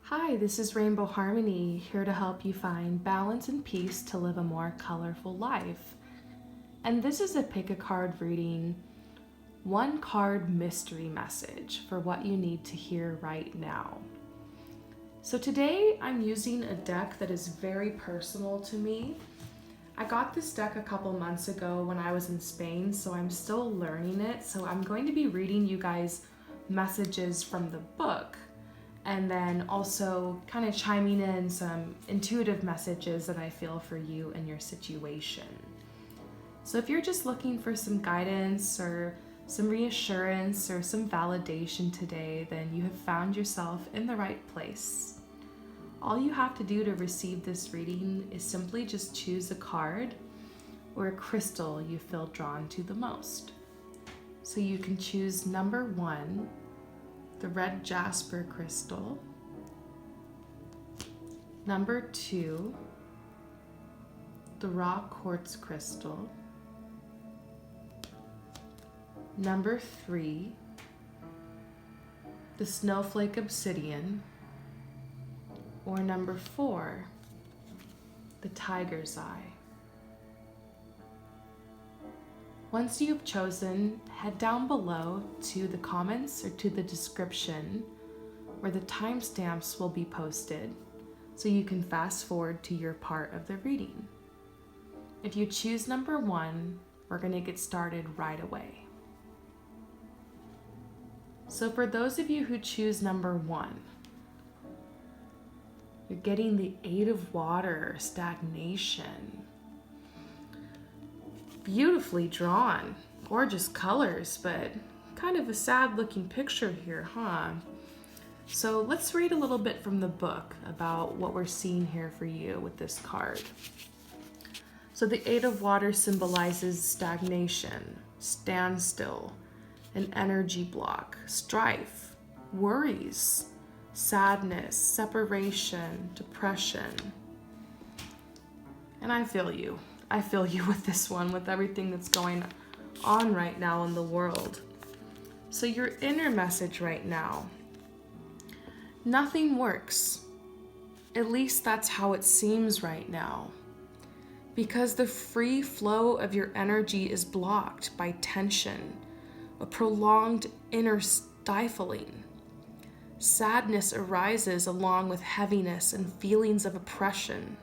Hi, this is Rainbow Harmony, here to help you find balance and peace to live a more colorful life. And this is a pick a card reading, one card mystery message for what you need to hear right now. So today I'm using a deck that is very personal to me. I got this deck a couple months ago when I was in Spain, so I'm still learning it. So I'm going to be reading you guys messages from the book, and then also kind of chiming in some intuitive messages that I feel for you and your situation. So if you're just looking for some guidance or some reassurance or some validation today, then you have found yourself in the right place. All you have to do to receive this reading is simply just choose a card or a crystal you feel drawn to the most. So you can choose number 1, the red jasper crystal, number 2, the raw quartz crystal, number 3, the snowflake obsidian, or number 4, the tiger's eye. Once you've chosen, head down below to the comments or to the description where the timestamps will be posted so you can fast forward to your part of the reading. If you choose number 1, we're going to get started right away. So for those of you who choose number 1, you're getting the 8 of water, stagnation. Beautifully drawn, gorgeous colors, but kind of a sad looking picture here, huh? So let's read a little bit from the book about what we're seeing here for you with this card. So the 8 of water symbolizes stagnation, standstill, an energy block, strife, worries, sadness, separation, depression. And I feel you. I feel you with this one, with everything that's going on right now in the world. So your inner message right now, nothing works. At least that's how it seems right now. Because the free flow of your energy is blocked by tension, a prolonged inner stifling. Sadness arises along with heaviness and feelings of oppression.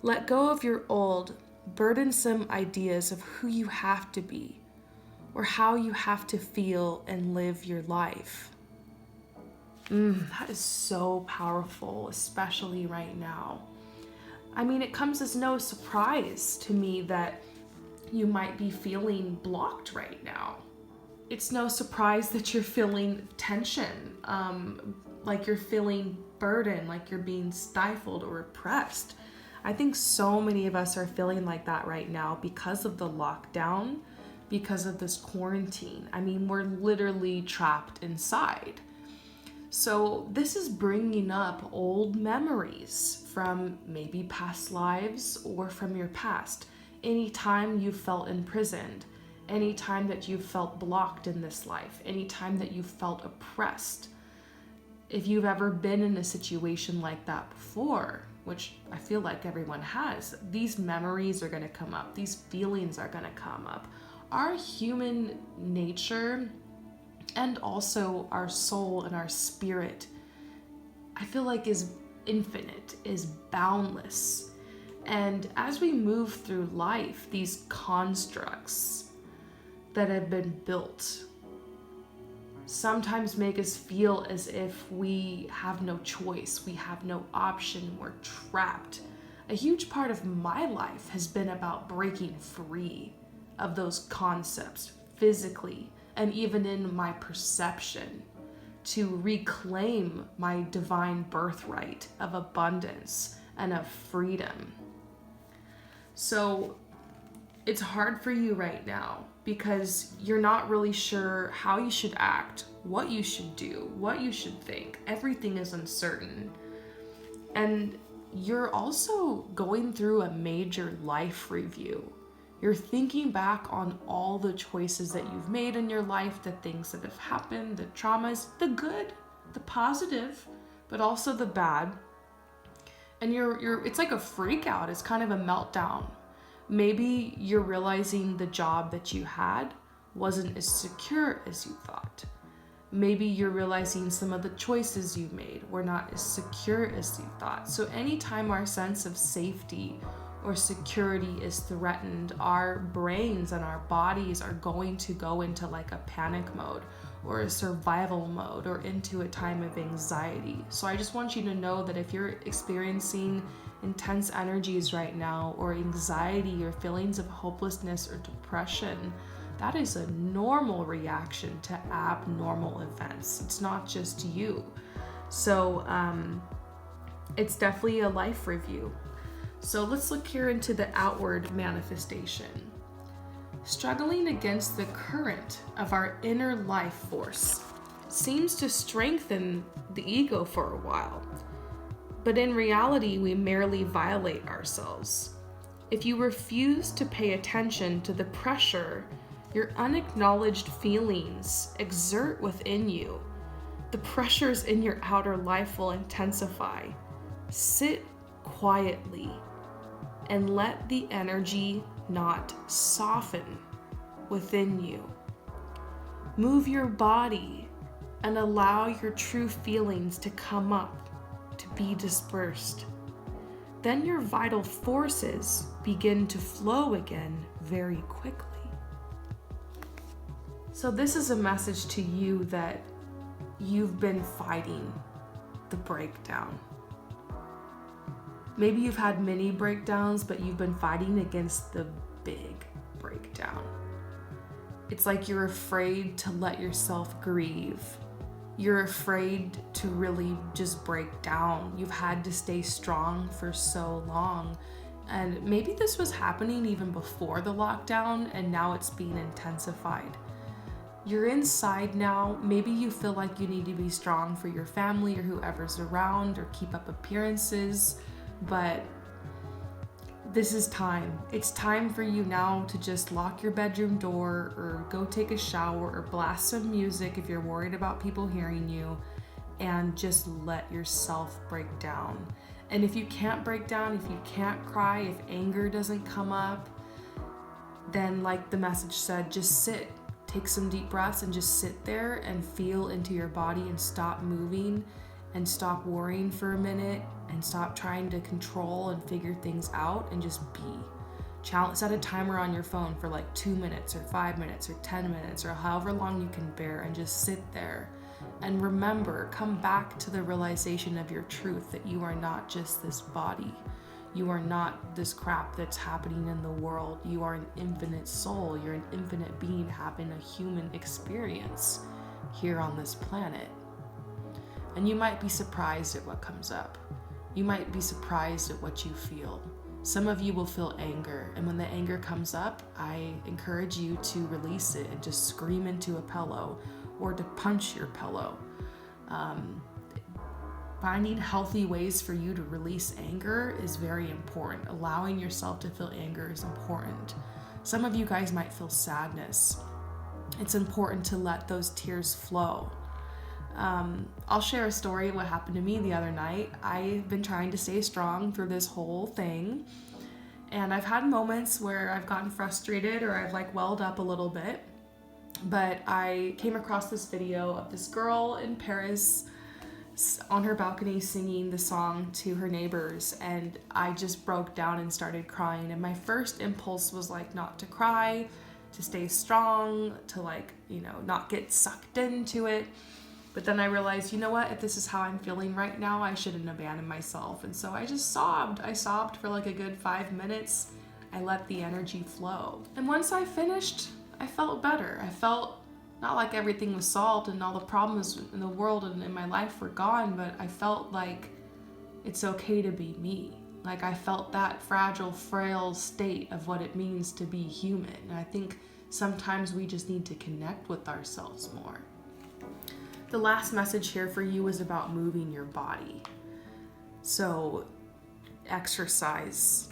Let go of your old, burdensome ideas of who you have to be or how you have to feel and live your life. That is so powerful, especially right now. I mean, it comes as no surprise to me that you might be feeling blocked right now. It's no surprise that you're feeling tension, like you're feeling burden, like you're being stifled or oppressed. I think so many of us are feeling like that right now because of the lockdown, because of this quarantine. I mean, we're literally trapped inside. So this is bringing up old memories from maybe past lives or from your past. Anytime you felt imprisoned, anytime that you felt blocked in this life, anytime that you felt oppressed. If you've ever been in a situation like that before, which I feel like everyone has, these memories are going to come up. These feelings are going to come up. Our human nature and also our soul and our spirit, I feel like is infinite, is boundless. And as we move through life, these constructs that have been built sometimes make us feel as if we have no choice, we have no option, we're trapped. A huge part of my life has been about breaking free of those concepts physically and even in my perception to reclaim my divine birthright of abundance and of freedom. So it's hard for you right now because you're not really sure how you should act, what you should do, what you should think. Everything is uncertain. And you're also going through a major life review. You're thinking back on all the choices that you've made in your life, the things that have happened, the traumas, the good, the positive, but also the bad. And it's like a freak out. It's kind of a meltdown. Maybe you're realizing the job that you had wasn't as secure as you thought. Maybe you're realizing some of the choices you made were not as secure as you thought. So anytime our sense of safety or security is threatened, our brains and our bodies are going to go into like a panic mode or a survival mode or into a time of anxiety. So I just want you to know that if you're experiencing intense energies right now, or anxiety or feelings of hopelessness or depression, that is a normal reaction to abnormal events. It's not just you. So it's definitely a life review. So let's look here into the outward manifestation. Struggling against the current of our inner life force seems to strengthen the ego for a while, but in reality, we merely violate ourselves. If you refuse to pay attention to the pressure your unacknowledged feelings exert within you, the pressures in your outer life will intensify. Sit quietly and let the energy not soften within you. Move your body and allow your true feelings to come up, to be dispersed. Then your vital forces begin to flow again very quickly. So this is a message to you that you've been fighting the breakdown. Maybe you've had many breakdowns, but you've been fighting against the big breakdown. It's like you're afraid to let yourself grieve. You're afraid to really just break down. You've had to stay strong for so long. And maybe this was happening even before the lockdown, and now it's being intensified. You're inside now. Maybe you feel like you need to be strong for your family or whoever's around, or keep up appearances. But this is time. It's time for you now to just lock your bedroom door, or go take a shower, or blast some music if you're worried about people hearing you, and just let yourself break down. And if you can't break down, if you can't cry, if anger doesn't come up, then like the message said, just sit. Take some deep breaths and just sit there and feel into your body, and stop moving and stop worrying for a minute, and stop trying to control and figure things out, and just be. Set a timer on your phone for like 2 minutes or 5 minutes or 10 minutes or however long you can bear, and just sit there. And remember, come back to the realization of your truth, that you are not just this body. You are not this crap that's happening in the world. You are an infinite soul. You're an infinite being having a human experience here on this planet. And you might be surprised at what comes up. You might be surprised at what you feel. Some of you will feel anger, and when the anger comes up, I encourage you to release it and just scream into a pillow, or to punch your pillow. Finding healthy ways for you to release anger is very important. Allowing yourself to feel anger is important. Some of you guys might feel sadness. It's important to let those tears flow. I'll share a story of what happened to me the other night. I've been trying to stay strong through this whole thing, and I've had moments where I've gotten frustrated, or I've like welled up a little bit. But I came across this video of this girl in Paris on her balcony singing the song to her neighbors, and I just broke down and started crying. And my first impulse was like not to cry, to stay strong, to like, not get sucked into it. But then I realized, you know what, if this is how I'm feeling right now, I shouldn't abandon myself. And so I just sobbed. I sobbed for like a good 5 minutes. I let the energy flow. And once I finished, I felt better. I felt not like everything was solved and all the problems in the world and in my life were gone, but I felt like it's okay to be me. Like I felt that fragile, frail state of what it means to be human. And I think sometimes we just need to connect with ourselves more. The last message here for you is about moving your body. So exercise.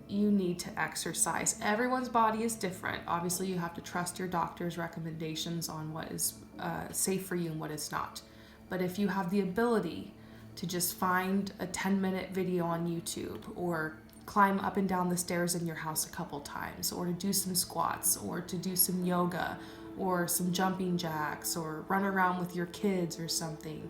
You need to exercise. Everyone's body is different. Obviously, you have to trust your doctor's recommendations on what is safe for you and what is not. But if you have the ability to just find a 10-minute video on YouTube, or climb up and down the stairs in your house a couple times, or to do some squats, or to do some yoga, or some jumping jacks, or run around with your kids or something.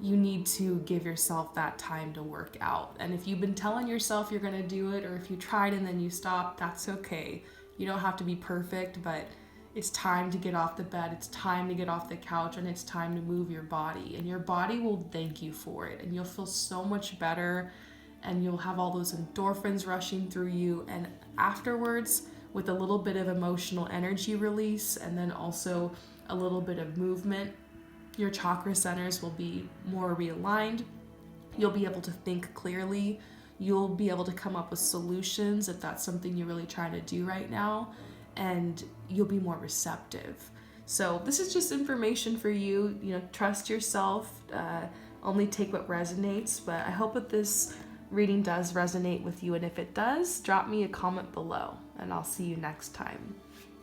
You need to give yourself that time to work out. And if you've been telling yourself you're going to do it, or if you tried and then you stopped, that's okay. You don't have to be perfect, but it's time to get off the bed, it's time to get off the couch, and it's time to move your body. And your body will thank you for it, and you'll feel so much better, and you'll have all those endorphins rushing through you. And afterwards, with a little bit of emotional energy release, and then also a little bit of movement, your chakra centers will be more realigned. You'll be able to think clearly. You'll be able to come up with solutions if that's something you're really trying to do right now, and you'll be more receptive. So this is just information for you. Trust yourself. Only take what resonates. But I hope that this reading does resonate with you, and if it does, drop me a comment below, and I'll see you next time.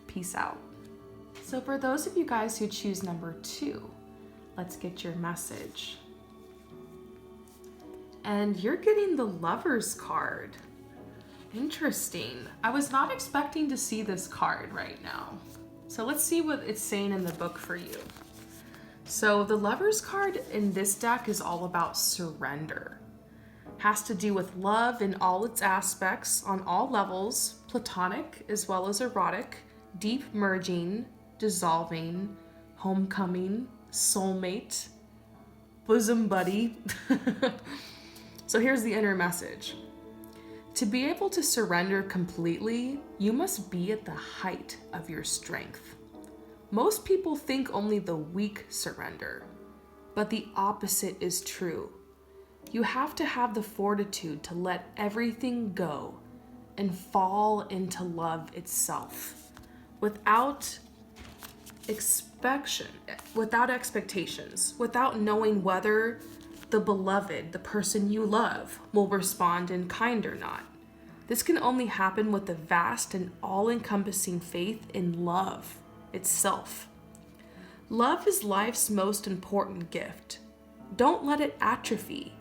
Peace out. So for those of you guys who choose number 2, let's get your message. And you're getting the Lover's card. Interesting. I was not expecting to see this card right now. So let's see what it's saying in the book for you. So the Lover's card in this deck is all about surrender. Has to do with love in all its aspects, on all levels, platonic as well as erotic, deep merging, dissolving, homecoming, soulmate, bosom buddy. So here's the inner message. To be able to surrender completely, you must be at the height of your strength. Most people think only the weak surrender, but the opposite is true. You have to have the fortitude to let everything go and fall into love itself without expectations, without knowing whether the beloved, the person you love, will respond in kind or not. This can only happen with the vast and all-encompassing faith in love itself. Love is life's most important gift. Don't let it atrophy,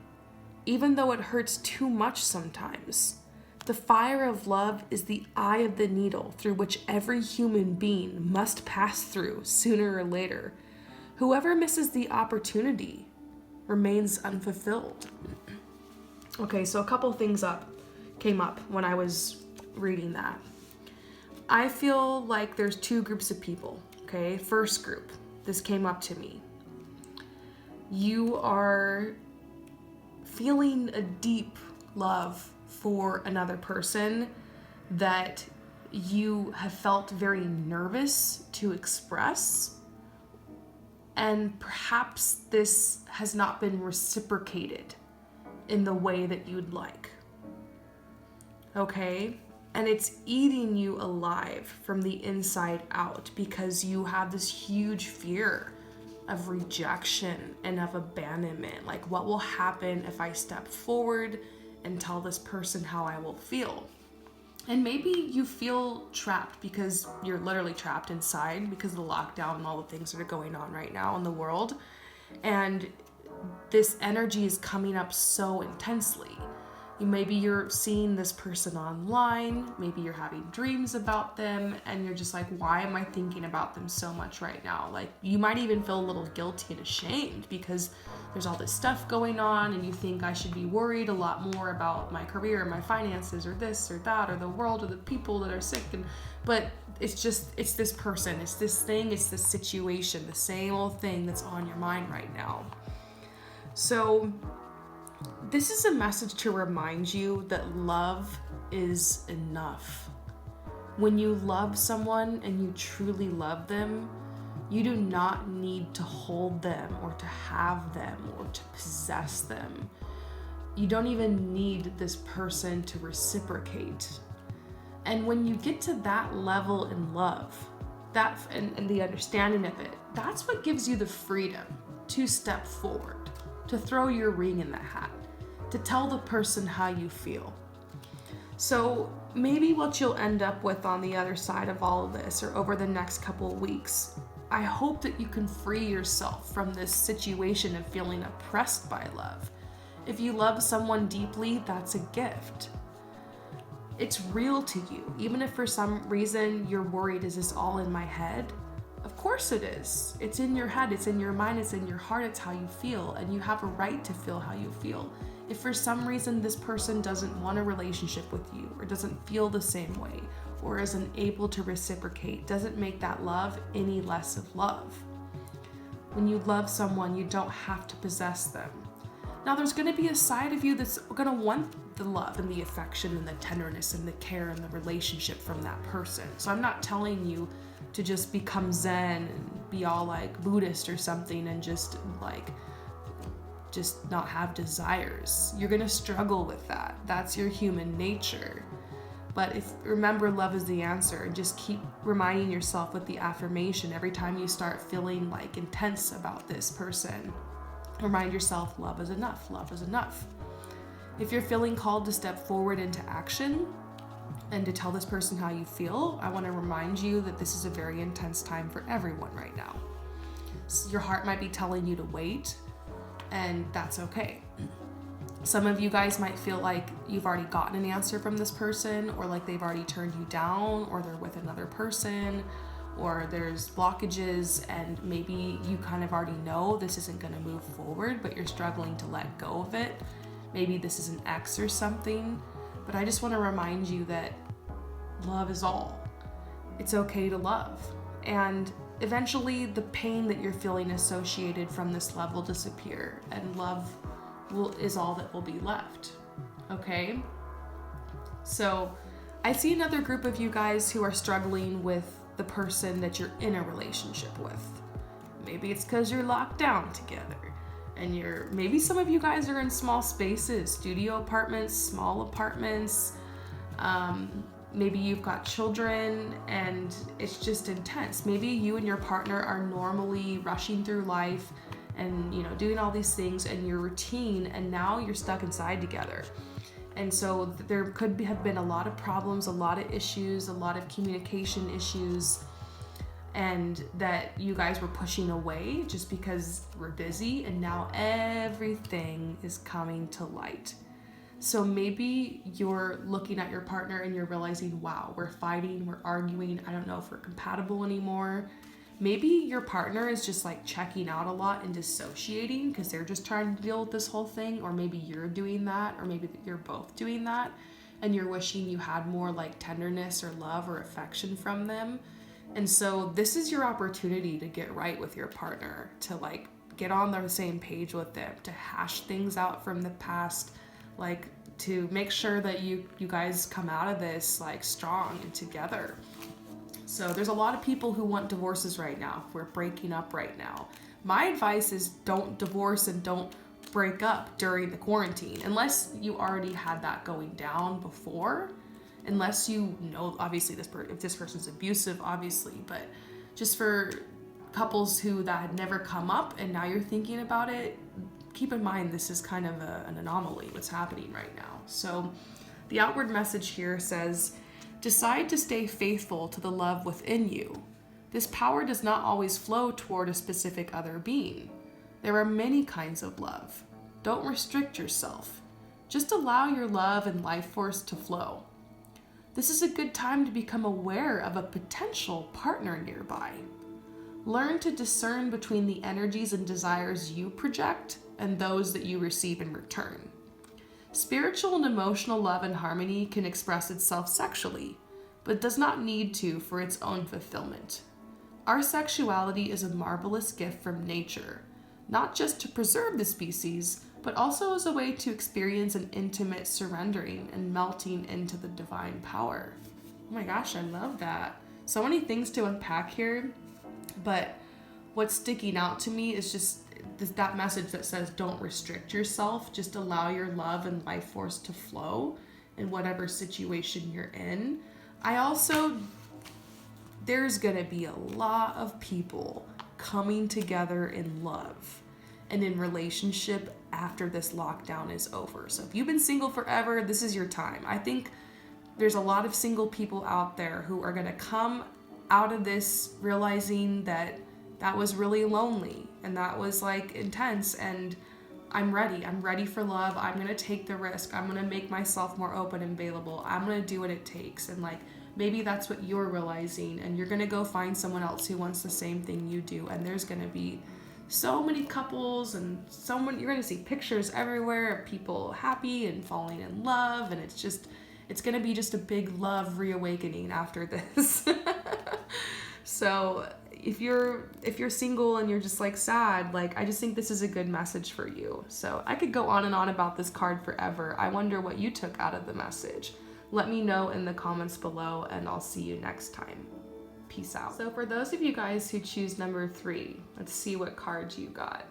even though it hurts too much sometimes. The fire of love is the eye of the needle through which every human being must pass through sooner or later. Whoever misses the opportunity remains unfulfilled. Okay, so a couple things came up when I was reading that. I feel like there's 2 groups of people, okay? First group, this came up to me. You are feeling a deep love for another person that you have felt very nervous to express, and perhaps this has not been reciprocated in the way that you'd like. Okay? And it's eating you alive from the inside out because you have this huge fear of rejection and of abandonment. Like, what will happen if I step forward and tell this person how I will feel? And maybe you feel trapped because you're literally trapped inside because of the lockdown and all the things that are going on right now in the world. And this energy is coming up so intensely. Maybe you're seeing this person online, maybe you're having dreams about them, and you're just like, why am I thinking about them so much right now? Like, you might even feel a little guilty and ashamed because there's all this stuff going on, and you think I should be worried a lot more about my career, my finances, or this or that, or the world, or the people that are sick. But it's this person, it's this thing, it's this situation, the same old thing that's on your mind right now. So this is a message to remind you that love is enough. When you love someone and you truly love them, you do not need to hold them or to have them or to possess them. You don't even need this person to reciprocate. And when you get to that level in love, that and the understanding of it, that's what gives you the freedom to step forward, to throw your ring in the hat, to tell the person how you feel. So maybe what you'll end up with on the other side of all of this, or over the next couple of weeks, I hope that you can free yourself from this situation of feeling oppressed by love. If you love someone deeply, that's a gift. It's real to you. Even if for some reason you're worried, is this all in my head? Of course it is. It's in your head, it's in your mind, it's in your heart, it's how you feel, and you have a right to feel how you feel. If for some reason this person doesn't want a relationship with you, or doesn't feel the same way, or isn't able to reciprocate, doesn't make that love any less of love. When you love someone, you don't have to possess them. Now, there's going to be a side of you that's going to want the love and the affection and the tenderness and the care and the relationship from that person. So I'm not telling you to just become Zen and be all like Buddhist or something and just not have desires. You're going to struggle with that. That's your human nature. But remember, love is the answer, and just keep reminding yourself with the affirmation every time you start feeling like intense about this person. Remind yourself, love is enough, love is enough. If you're feeling called to step forward into action and to tell this person how you feel, I want to remind you that this is a very intense time for everyone right now. Your heart might be telling you to wait, and that's okay. Some of you guys might feel like you've already gotten an answer from this person, or like they've already turned you down, or they're with another person, or there's blockages, and maybe you kind of already know this isn't going to move forward, but you're struggling to let go of it. Maybe this is an ex or something, but I just want to remind you that love is all. It's okay to love. And eventually the pain that you're feeling associated from this love will disappear, and love is all that will be left. Okay? So I see another group of you guys who are struggling with the person that you're in a relationship with. Maybe it's because you're locked down together, and maybe some of you guys are in small spaces, studio apartments, small apartments. Maybe you've got children and it's just intense. Maybe you and your partner are normally rushing through life and doing all these things and your routine, and now you're stuck inside together. And so there could have been a lot of problems, a lot of issues, a lot of communication issues, and that you guys were pushing away just because we're busy, and now everything is coming to light. So maybe you're looking at your partner and you're realizing, wow, we're fighting, we're arguing, I don't know if we're compatible anymore. Maybe your partner is just like checking out a lot and dissociating because they're just trying to deal with this whole thing, or maybe you're doing that, or maybe you're both doing that, and you're wishing you had more like tenderness or love or affection from them. And so this is your opportunity to get right with your partner, to like get on the same page with them, to hash things out from the past, like to make sure that you guys come out of this like strong and together. So there's a lot of people who want divorces right now. We're breaking up right now. My advice is don't divorce and don't break up during the quarantine, unless you already had that going down before, unless you know, obviously, if this person's abusive, obviously, but just for couples that had never come up and now you're thinking about it, keep in mind this is kind of an anomaly, what's happening right now. So the outward message here says, decide to stay faithful to the love within you. This power does not always flow toward a specific other being. There are many kinds of love. Don't restrict yourself. Just allow your love and life force to flow. This is a good time to become aware of a potential partner nearby. Learn to discern between the energies and desires you project and those that you receive in return. Spiritual and emotional love and harmony can express itself sexually, but does not need to for its own fulfillment. Our sexuality is a marvelous gift from nature, not just to preserve the species, but also as a way to experience an intimate surrendering and melting into the divine power. Oh my gosh, I love that. So many things to unpack here, but what's sticking out to me is just that message that says don't restrict yourself, just allow your love and life force to flow in whatever situation you're in. There's gonna be a lot of people coming together in love and in relationship after this lockdown is over. So if you've been single forever, this is your time. I think there's a lot of single people out there who are gonna come out of this realizing that was really lonely and that was like intense, and I'm ready for love. I'm going to take the risk. I'm going to make myself more open and available. I'm going to do what it takes. And like, maybe that's what you're realizing, and you're going to go find someone else who wants the same thing you do. And there's going to be so many couples and you're going to see pictures everywhere of people happy and falling in love. And it's going to be just a big love reawakening after this. So if you're single and you're just like sad, like, I just think this is a good message for you. So I could go on and on about this card forever. I wonder what you took out of the message. Let me know in the comments below, and I'll see you next time. Peace out. So for those of you guys who choose number 3, let's see what cards you got.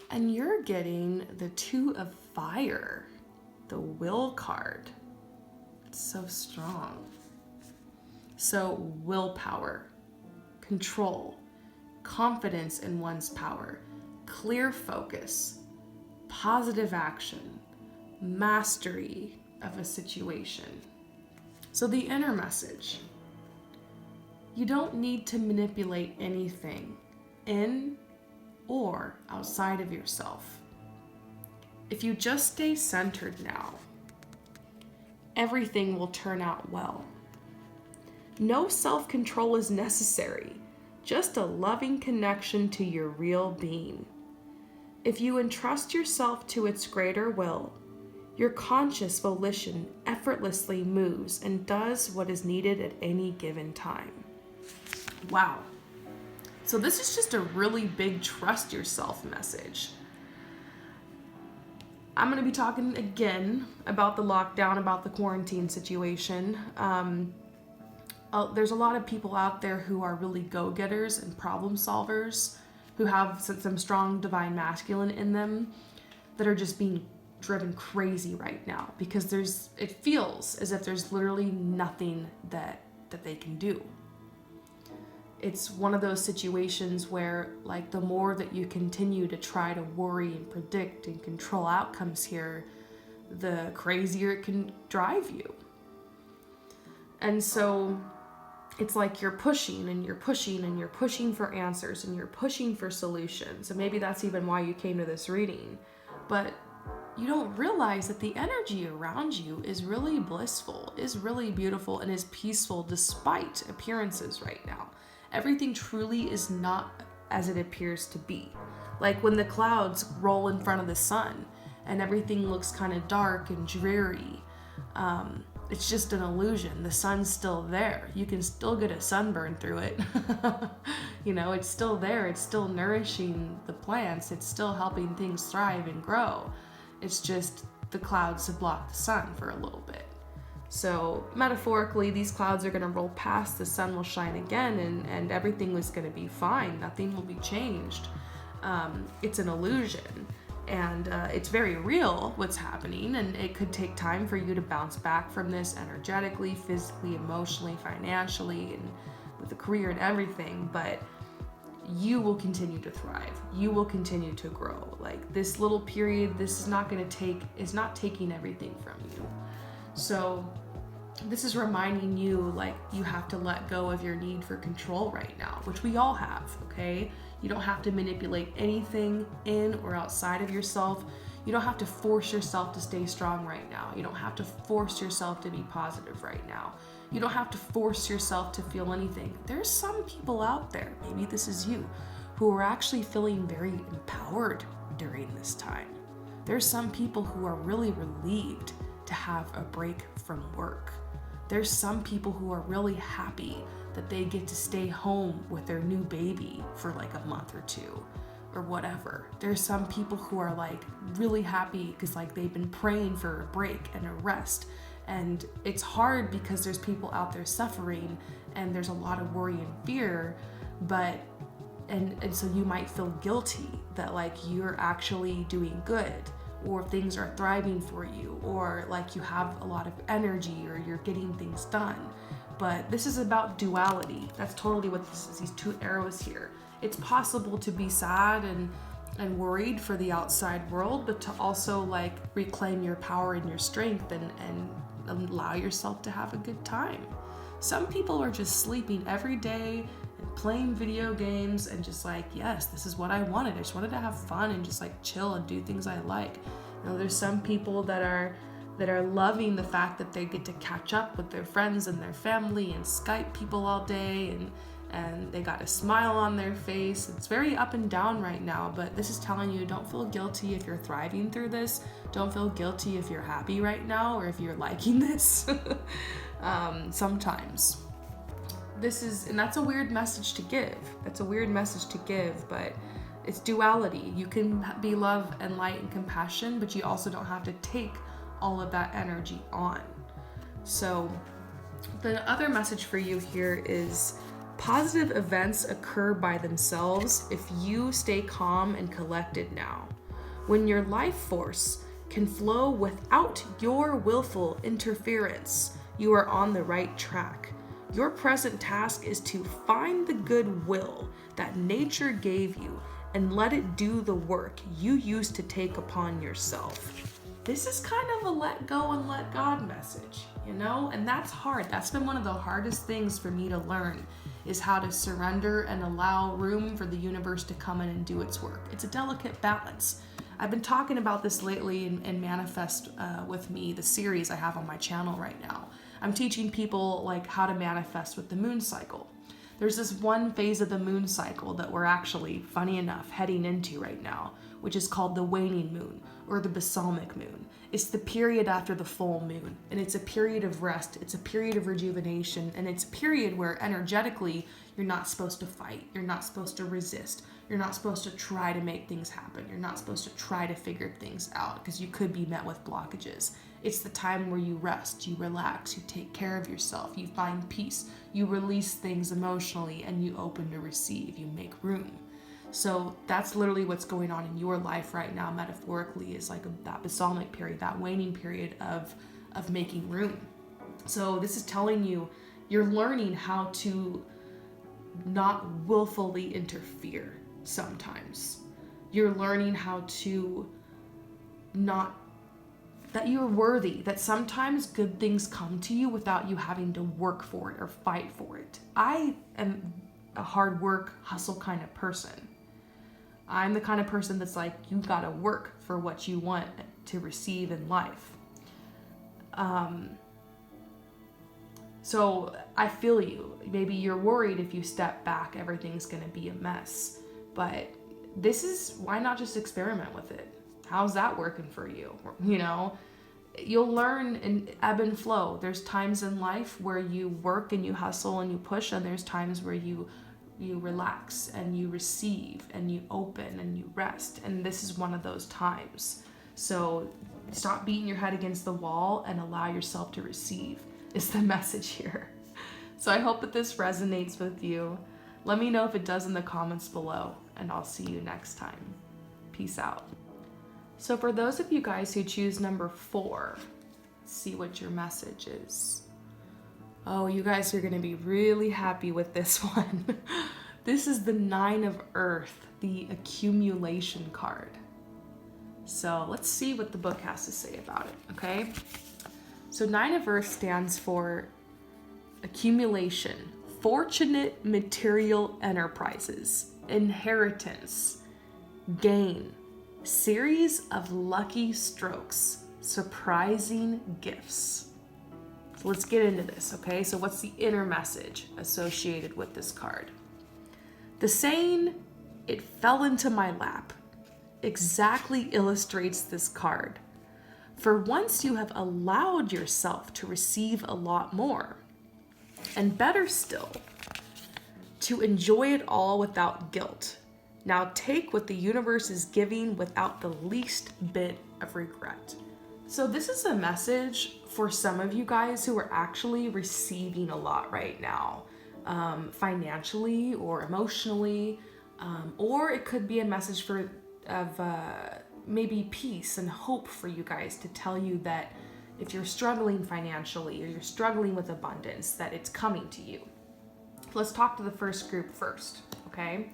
And you're getting the 2 of Fire, the Will card. It's so strong. So willpower, control, confidence in one's power, clear focus, positive action, mastery of a situation. So the inner message: you don't need to manipulate anything in or outside of yourself. If you just stay centered now, everything will turn out well. No self-control is necessary, just a loving connection to your real being. If you entrust yourself to its greater will, your conscious volition effortlessly moves and does what is needed at any given time. Wow. So this is just a really big trust yourself message. I'm going to be talking again about the lockdown, about the quarantine situation. There's a lot of people out there who are really go-getters and problem solvers, who have some strong divine masculine in them, that are just being driven crazy right now because it feels as if there's literally nothing that they can do. It's one of those situations where, like, the more that you continue to try to worry and predict and control outcomes here, the crazier it can drive you. And so it's like you're pushing and you're pushing and you're pushing for answers and you're pushing for solutions. And maybe that's even why you came to this reading. But you don't realize that the energy around you is really blissful, is really beautiful, and is peaceful despite appearances right now. Everything truly is not as it appears to be. Like when the clouds roll in front of the sun and everything looks kind of dark and dreary, it's just an illusion. The sun's still there. You can still get a sunburn through it. You know, it's still there. It's still nourishing the plants. It's still helping things thrive and grow. It's just the clouds have blocked the sun for a little bit. So metaphorically, these clouds are going to roll past, the sun will shine again, and everything was going to be fine. Nothing will be changed. It's an illusion. And it's very real what's happening, and it could take time for you to bounce back from this energetically, physically, emotionally, financially, and with a career and everything, but you will continue to thrive. You will continue to grow. Like, this little period, this is not taking everything from you. So this is reminding you, like, you have to let go of your need for control right now, which we all have, okay? You don't have to manipulate anything in or outside of yourself. You don't have to force yourself to stay strong right now. You don't have to force yourself to be positive right now. You don't have to force yourself to feel anything. There's some people out there, maybe this is you, who are actually feeling very empowered during this time. There's some people who are really relieved to have a break from work. There's some people who are really happy that they get to stay home with their new baby for like a month or two or whatever. There's some people who are like really happy because like they've been praying for a break and a rest. And it's hard because there's people out there suffering and there's a lot of worry and fear, but and so you might feel guilty that like you're actually doing good, or things are thriving for you, or like you have a lot of energy, or you're getting things done. But this is about duality. That's totally what this is, these two arrows here. It's possible to be sad and worried for the outside world, but to also like reclaim your power and your strength and allow yourself to have a good time. Some people are just sleeping every day and playing video games and just like, yes, this is what I wanted. I just wanted to have fun and just like chill and do things I like. You know, there's some people that are loving the fact that they get to catch up with their friends and their family and Skype people all day, and they got a smile on their face. It's very up and down right now, but this is telling you, don't feel guilty if you're thriving through this. Don't feel guilty if you're happy right now or if you're liking this. Sometimes. And that's a weird message to give. That's a weird message to give, but it's duality. You can be love and light and compassion, but you also don't have to take all of that energy on. So the other message for you here is positive events occur by themselves if you stay calm and collected now. When your life force can flow without your willful interference, you are on the right track. Your present task is to find the goodwill that nature gave you and let it do the work you used to take upon yourself. This is kind of a let go and let God message, you know? And that's hard. That's been one of the hardest things for me to learn, is how to surrender and allow room for the universe to come in and do its work. It's a delicate balance. I've been talking about this lately in Manifest with Me, the series I have on my channel right now. I'm teaching people like how to manifest with the moon cycle. There's this one phase of the moon cycle that we're actually, funny enough, heading into right now, which is called the waning moon or the balsamic moon. It's the period after the full moon, and it's a period of rest. It's a period of rejuvenation, and it's a period where energetically you're not supposed to fight. You're not supposed to resist. You're not supposed to try to make things happen. You're not supposed to try to figure things out because you could be met with blockages. It's the time where you rest, you relax, you take care of yourself, you find peace, you release things emotionally, and you open to receive, you make room. So that's literally what's going on in your life right now, metaphorically, is like that balsamic period, that waning period of making room. So this is telling you, you're learning how to not willfully interfere sometimes. You're learning how to that you're worthy, that sometimes good things come to you without you having to work for it or fight for it. I am a hard work, hustle kind of person. I'm the kind of person that's like, you gotta work for what you want to receive in life. So I feel you. Maybe you're worried if you step back, everything's gonna be a mess. But why not just experiment with it? How's that working for you? You know, you'll learn in ebb and flow. There's times in life where you work and you hustle and you push, and there's times where you relax and you receive and you open and you rest. And this is one of those times. So stop beating your head against the wall and allow yourself to receive is the message here. So I hope that this resonates with you. Let me know if it does in the comments below, and I'll see you next time. Peace out. So for those of you guys who choose number 4, see what your message is. Oh, you guys are going to be really happy with this one. This is the 9 of Earth, the accumulation card. So let's see what the book has to say about it, okay? So 9 of Earth stands for accumulation, fortunate material enterprises, inheritance, gain, series of lucky strokes, surprising gifts. So let's get into this, okay? So what's the inner message associated with this card? The saying, "It fell into my lap," exactly illustrates this card. For once you have allowed yourself to receive a lot more, and better still, to enjoy it all without guilt. Now take what the universe is giving without the least bit of regret. So this is a message for some of you guys who are actually receiving a lot right now, financially or emotionally, or it could be a message of maybe peace and hope for you guys, to tell you that if you're struggling financially or you're struggling with abundance, that it's coming to you. Let's talk to the first group first, okay?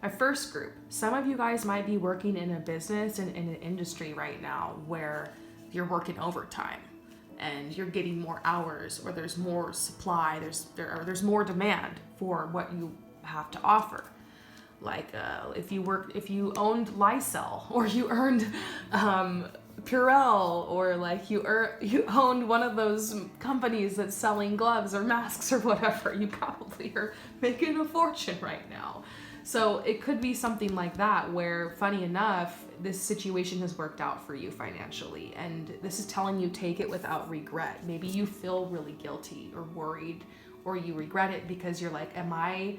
My first group, some of you guys might be working in a business and in an industry right now where you're working overtime and you're getting more hours, or there's more supply, there's more demand for what you have to offer. Like if you owned Lysol, or you earned Purell, or like you owned one of those companies that's selling gloves or masks or whatever, you probably are making a fortune right now. So it could be something like that where, funny enough, this situation has worked out for you financially, and this is telling you take it without regret. Maybe you feel really guilty or worried, or you regret it because you're like, am I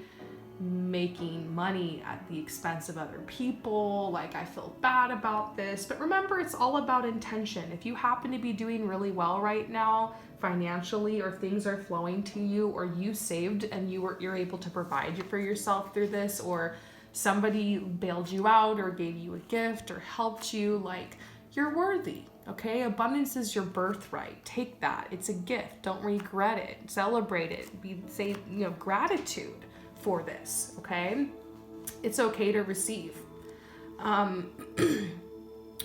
making money at the expense of other people? Like, I feel bad about this. But remember, it's all about intention. If you happen to be doing really well right now financially, or things are flowing to you, or you saved and you're able to provide for yourself through this, or somebody bailed you out or gave you a gift or helped you, like, you're worthy. Okay, abundance is your birthright. Take that. It's a gift. Don't regret it. Celebrate it. Say gratitude for this. Okay, it's okay to receive. My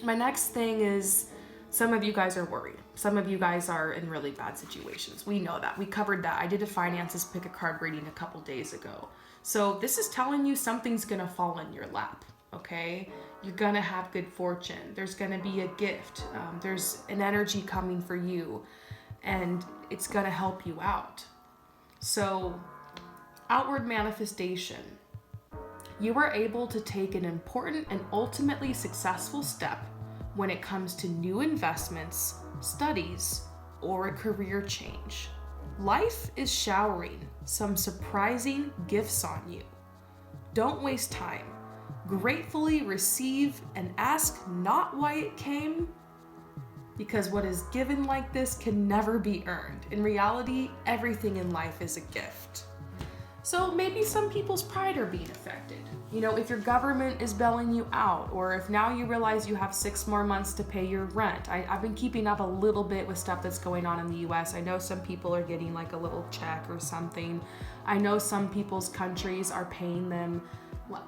next thing is, some of you guys are worried. Some of you guys are in really bad situations. We know that. We covered that. I did a finances pick a card reading a couple days ago. So this is telling you something's gonna fall in your lap. Okay, you're gonna have good fortune. There's gonna be a gift. There's an energy coming for you, and it's gonna help you out. So, outward manifestation. You are able to take an important and ultimately successful step when it comes to new investments, studies, or a career change. Life is showering some surprising gifts on you. Don't waste time. Gratefully receive and ask not why it came, because what is given like this can never be earned. In reality, everything in life is a gift. So maybe some people's pride are being affected. If your government is bailing you out, or if now you realize you have 6 more months to pay your rent. I've been keeping up a little bit with stuff that's going on in the US. I know some people are getting like a little check or something. I know some people's countries are paying them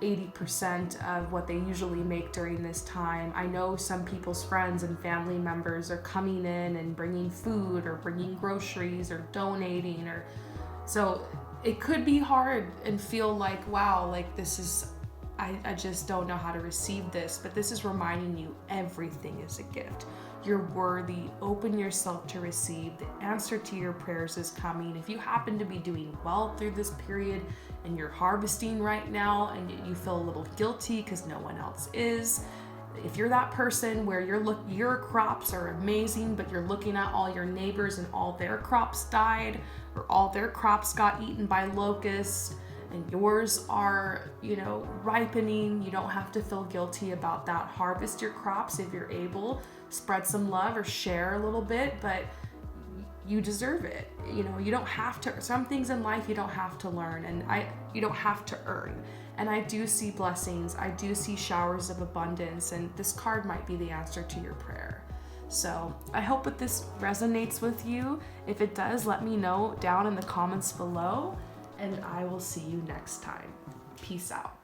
80% of what they usually make during this time. I know some people's friends and family members are coming in and bringing food, or bringing groceries, or donating, or so it could be hard and feel like, wow, like this is, I just don't know how to receive this. But this is reminding you everything is a gift. You're worthy. Open yourself to receive. The answer to your prayers is coming. If you happen to be doing well through this period and you're harvesting right now and you feel a little guilty because no one else is, if you're that person where your crops are amazing, but you're looking at all your neighbors and all their crops died, or all their crops got eaten by locusts, and yours are, ripening, you don't have to feel guilty about that. Harvest your crops if you're able. Spread some love or share a little bit, but you deserve it. You don't have to. Some things in life you don't have to learn, and you don't have to earn. And I do see blessings. I do see showers of abundance, and this card might be the answer to your prayer. So I hope that this resonates with you. If it does, let me know down in the comments below, and I will see you next time. Peace out.